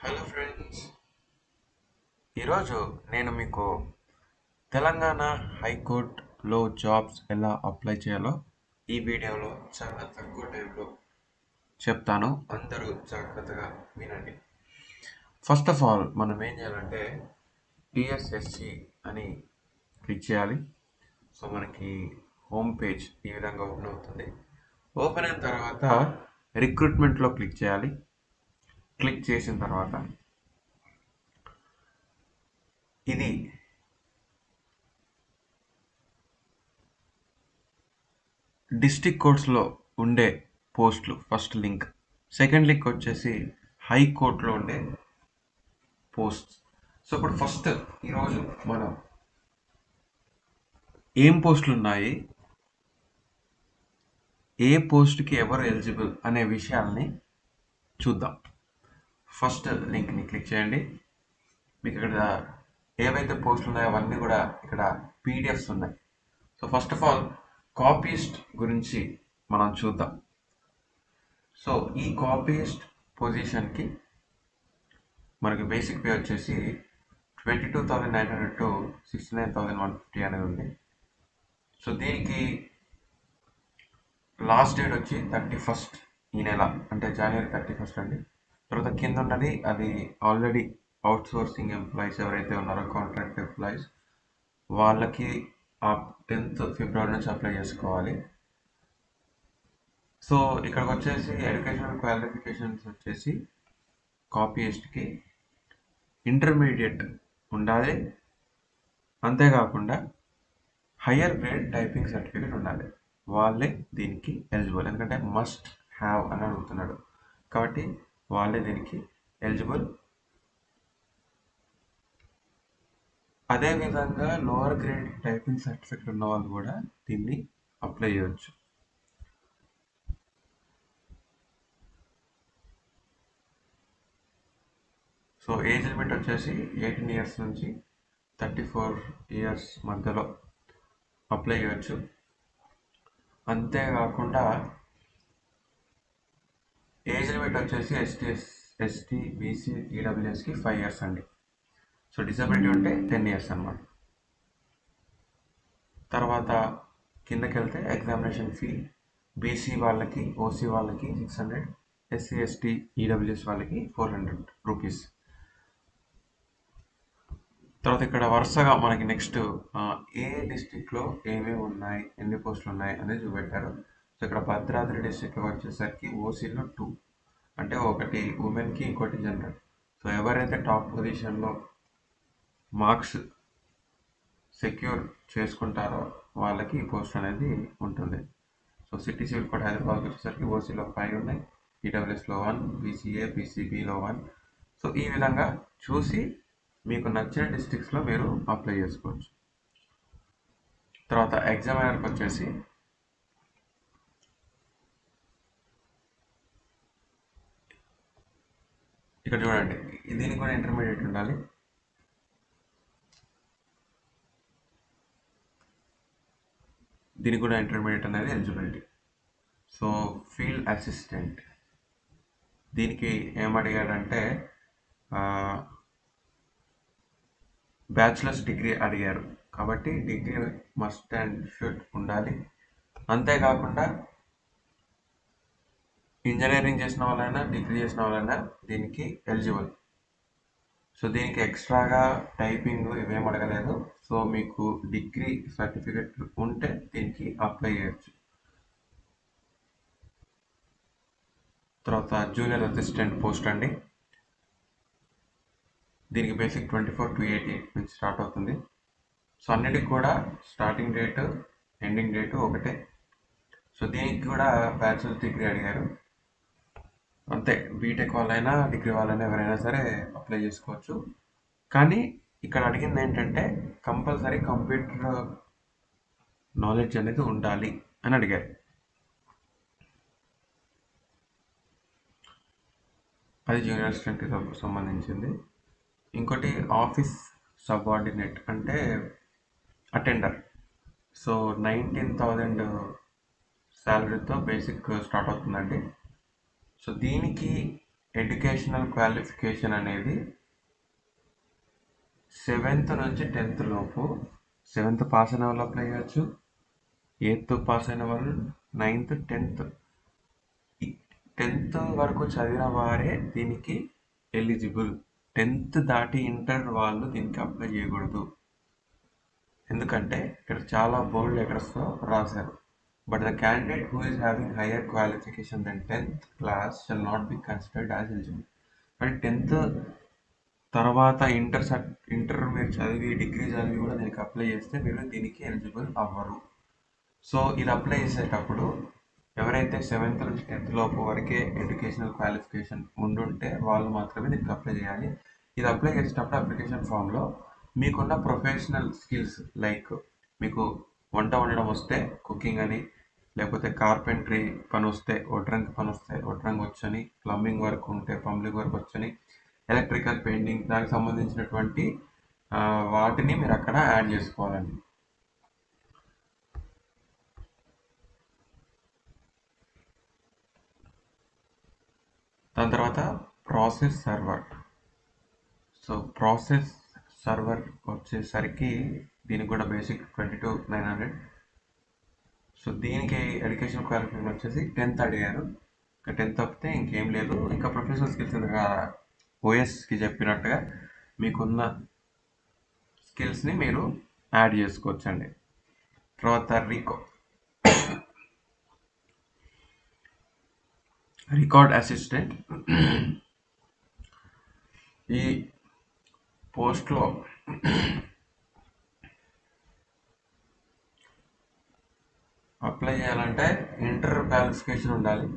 Hello friends, ఈరోజు నేను మీకు తెలంగాణ హైకోర్టులో జాబ్స్ ఎలా అప్లై చేయాలో ఈ వీడియోలో చాలా తక్కువ టైంలో చెప్తాను. అందరూ జాగ్రత్తగా వినండి. ఫస్ట్ ఆఫ్ ఆల్ మనం ఏం చేయాలంటే టిఎస్ఎస్సి అని క్లిక్ చేయాలి. సో మనకి హోమ్ పేజ్ ఈ విధంగా ఓపెన్ అవుతుంది. ఓపెన్ అయిన తర్వాత రిక్రూట్మెంట్లో క్లిక్ చేయాలి. క్లిక్ చేసిన తర్వాత ఇది డిస్ట్రిక్ట్ కోర్ట్స్లో ఉండే పోస్టులు ఫస్ట్ లింక్. సెకండ్ లింక్ వచ్చేసి హైకోర్టులో ఉండే పోస్ట్. సో ఇప్పుడు ఫస్ట్ ఈరోజు మనం ఏం పోస్టులు ఉన్నాయి, ఏ పోస్ట్కి ఎవరు ఎలిజిబుల్ అనే విషయాల్ని చూద్దాం. ఫస్ట్ లింక్ని క్లిక్ చేయండి. మీకు ఇక్కడ ఏవైతే పోస్టులు ఉన్నాయో అవన్నీ కూడా ఇక్కడ పీడిఎఫ్స్ ఉన్నాయి. So first of all copyist గురించి మనం చూద్దాం. సో ఈ కాపీస్ట్ పొజిషన్కి మనకి బేసిక్ పే వచ్చేసి 22,900 టు 69,150 అనేది ఉంది. సో దీనికి లాస్ట్ డేట్ వచ్చి 31st ఈ నెల, అంటే జనవరి 31st అండి. తర్వాత కింద ఉన్నది అది ఆల్రెడీ అవుట్ సోర్సింగ్ ఎంప్లాయీస్ ఎవరైతే ఉన్నారో కాంట్రాక్ట్ ఎంప్లాయీస్ వాళ్ళకి ఆ 10th ఫిబ్రవరి నుంచి అప్లై చేసుకోవాలి. సో ఇక్కడికి వచ్చేసి ఎడ్యుకేషనల్ క్వాలిఫికేషన్స్ వచ్చేసి కాపీయిస్ట్కి ఇంటర్మీడియట్ ఉండాలి. అంతేకాకుండా హయ్యర్ గ్రేడ్ టైపింగ్ సర్టిఫికేట్ ఉండాలి. వాళ్ళే దీనికి ఎలిజిబుల్. ఎందుకంటే మస్ట్ హ్యావ్ అని అడుగుతున్నాడు కాబట్టి వాళ్ళే దీనికి ఎలిజిబుల్. అదేవిధంగా లోవర్ గ్రేడ్ టైపింగ్ సర్టిఫికేట్ ఉన్న వాళ్ళు కూడా దీన్ని అప్లై చేయవచ్చు. సో ఏజ్ లిమిట్ వచ్చేసి 18 ఇయర్స్ నుంచి 34 ఇయర్స్ మధ్యలో అప్లై చేయవచ్చు. అంతేకాకుండా ఏజ్ లిమిట్ వచ్చేసి ఎస్టీ, బీసీ, ఈడబ్ల్యూఎస్కి 5 ఇయర్స్ అండి. సో డిసబిలిటీ ఉంటే 10 ఇయర్స్ అన్నమాట. తర్వాత కిందకి వెళ్తే ఎగ్జామినేషన్ ఫీ బీసీ వాళ్ళకి, ఓసీ వాళ్ళకి 600, ఎస్సీ, ఎస్టీ, ఈడబ్ల్యూఎస్ వాళ్ళకి 400 రూపీస్. తర్వాత ఇక్కడ వరుసగా మనకి నెక్స్ట్ ఏ డిస్టిక్లో ఏమేమి ఉన్నాయి, ఎన్ని పోస్టులు ఉన్నాయి అనేది చూపెట్టారు. సో ఇక్కడ భద్రాద్రి డిస్టిక్లో వచ్చేసరికి ఓసీలో 2, అంటే ఒకటి ఉమెన్కి, ఇంకోటి జనరల్. సో ఎవరైతే టాప్ పొజిషన్లో మార్క్స్ సెక్యూర్ చేసుకుంటారో వాళ్ళకి ఈ పోస్ట్ అనేది ఉంటుంది. సో సిటీ సివిల్ కోడ్ హైదరాబాద్కి వచ్చేసరికి ఓసీలో 5 ఉన్నాయి, ఈడబ్ల్యూఎస్లో 1, బీసీఏ, బీసీబీలో 1. సో ఈ విధంగా చూసి మీకు నచ్చిన డిస్ట్రిక్ట్స్లో మీరు అప్లై చేసుకోవచ్చు. తర్వాత ఎగ్జామినర్కి వచ్చేసి ఇక్కడ చూడండి, దీనికి కూడా ఇంటర్మీడియట్ ఉండాలి. దీనికి కూడా ఇంటర్మీడియట్ అనేది ఎలిజిబిలిటీ. సో ఫీల్డ్ అసిస్టెంట్ దీనికి ఏమడిగాడంటే బ్యాచిలర్స్ డిగ్రీ అడిగారు కాబట్టి డిగ్రీ మస్ట్ అండ్ షుడ్ ఉండాలి. అంతేకాకుండా ఇంజనీరింగ్ చేసిన వాళ్ళైనా, డిగ్రీ చేసిన వాళ్ళైనా దీనికి ఎలిజిబుల్. సో దీనికి ఎక్స్ట్రాగా టైపింగ్ ఇవేం అడగలేదు. సో మీకు డిగ్రీ సర్టిఫికెట్ ఉంటే దీనికి అప్లై చేయొచ్చు. తర్వాత జూనియర్ అసిస్టెంట్ పోస్ట్ అండి. దీనికి బేసిక్ 24 to 80 నుంచి స్టార్ట్ అవుతుంది. సో అన్నిటికి కూడా స్టార్టింగ్ డేట్, ఎండింగ్ డేట్ ఒకటే. సో దీనికి కూడా బ్యాచిలర్స్ డిగ్రీ అడిగారు. అంతే, బీటెక్ వాళ్ళైనా, డిగ్రీ వాళ్ళైనా ఎవరైనా సరే అప్లై చేసుకోవచ్చు. కానీ ఇక్కడ అడిగింది ఏంటంటే కంపల్సరీ కంప్యూటర్ నాలెడ్జ్ అనేది ఉండాలి అని అడిగారు. అది జూనియర్ అసిస్టెంట్కి సంబంధించింది. ఇంకోటి ఆఫీస్ సబార్డినేట్ అంటే అటెండర్. సో 19,000 శాలరీతో బేసిక్ స్టార్ట్ అవుతుందండి. సో దీనికి ఎడ్యుకేషనల్ క్వాలిఫికేషన్ అనేది 7th నుంచి 10th లోపు 7th పాస్ అయిన వాళ్ళు అప్లై చేయొచ్చు, 8th పాస్ అయిన వాళ్ళు, 9th 10th వరకు చదివిన వారే దీనికి ఎలిజిబుల్. 10th దాటి ఇంటర్ వాళ్ళు దీనికి అప్లై చేయకూడదు. ఎందుకంటే ఇక్కడ చాలా బోల్డ్ లెటర్స్తో రాశారు. But the candidate who is having higher qualification then 10th class shall not be considered as eligible. అంటే 10th తర్వాత ఇంటర్ మీరు చదివి డిగ్రీ చదివి కూడా దీనికి అప్లై చేస్తే మీరు దీనికి ఎలిజిబుల్ అవ్వరు. సో ఇది అప్లై చేసేటప్పుడు ఎవరైతే 7th నుంచి 10th లోపు వరకే ఎడ్యుకేషనల్ క్వాలిఫికేషన్ ఉండుంటే వాళ్ళు మాత్రమే దీనికి అప్లై చేయాలి. ఇది అప్లై చేసేటప్పుడు అప్లికేషన్ ఫామ్లో మీకున్న ప్రొఫెషనల్ స్కిల్స్ లైక్ మీకు వంట వండడం వస్తే కుకింగ్ అని, లేకపోతే కార్పెంటరీ పని వస్తే వడ్రంగి పని వస్తే వడ్రంగి వచ్చని, ప్లంబింగ్ వర్క్ ఉంటే ప్లంబింగ్ వర్క్ వచ్చని, ఎలక్ట్రికల్ పెయింటింగ్ దానికి సంబంధించినటువంటి వాటిని మీరు అక్కడ యాడ్ చేసుకోవాలండి. దాని తర్వాత process server. So process server వచ్చేసరికి దీనికి కూడా బేసిక్ 22,900. సో దీనికి ఎడ్యుకేషన్ క్వాలిఫికేషన్ వచ్చేసి 10th అడిగారు. ఇంకా 10th తప్పితే ఇంకేం లేదు. ఇంకా ప్రొఫెషనల్ స్కిల్స్ ఓఎస్కి చెప్పినట్టుగా మీకున్న స్కిల్స్ని మీరు యాడ్ చేసుకోవచ్చండి. తర్వాత రికార్డ్ అసిస్టెంట్. ఈ పోస్ట్లో అప్లై చేయాలంటే ఇంటర్ క్వాలిఫికేషన్ ఉండాలి.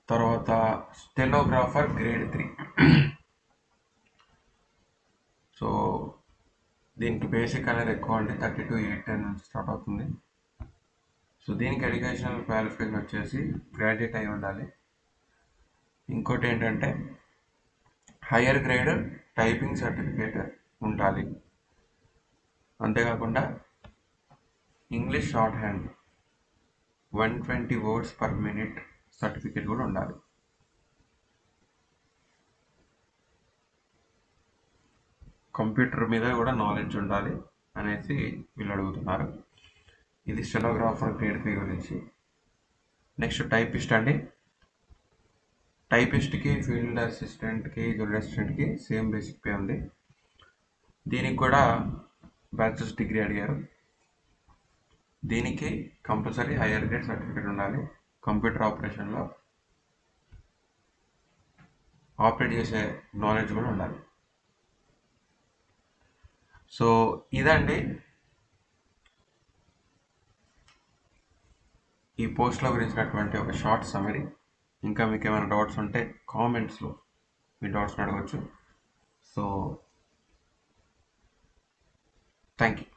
తర్వాత స్టెనోగ్రాఫర్ గ్రేడ్ 3. సో దీనికి బేసిక్ అనేది ఎక్కువ అండి, 32,810 నుంచి స్టార్ట్ అవుతుంది. సో దీనికి ఎడ్యుకేషనల్ క్వాలిఫికేషన్ వచ్చేసి గ్రాడ్యుయేట్ అయి ఉండాలి. ఇంకోటి ఏంటంటే హయ్యర్ గ్రేడ్ టైపింగ్ సర్టిఫికేట్ ఉండాలి. అంతేకాకుండా English short hand 120 words per minute certificate కూడా ఉండాలి. కంప్యూటర్ మీద కూడా నాలెడ్జ్ ఉండాలి అనేసి వీళ్ళు అడుగుతున్నారు. ఇది స్టెనోగ్రాఫర్ గ్రేడ్ 3 గురించి. నెక్స్ట్ టైపిస్ట్ అండి. టైపిస్ట్కి, ఫీల్డ్ అసిస్టెంట్కి, జూనియర్ అసిస్టెంట్కి సేమ్ బేసిక్ పే ఉంది. దీనికి కూడా బ్యాచిలర్స్ డిగ్రీ అడిగారు. దీనికి కంపల్సరీ హయ్యర్ గ్రేడ్ సర్టిఫికేట్ ఉండాలి. కంప్యూటర్ ఆపరేషన్లో ఆపరేట్ చేసే నాలెడ్జ్ కూడా ఉండాలి. సో ఇదండి ఈ పోస్ట్లో గురించినటువంటి ఒక షార్ట్ సమరీ. ఇంకా మీకు ఏమైనా డౌట్స్ ఉంటే కామెంట్స్లో మీ డౌట్స్ని అడగవచ్చు. So thank you.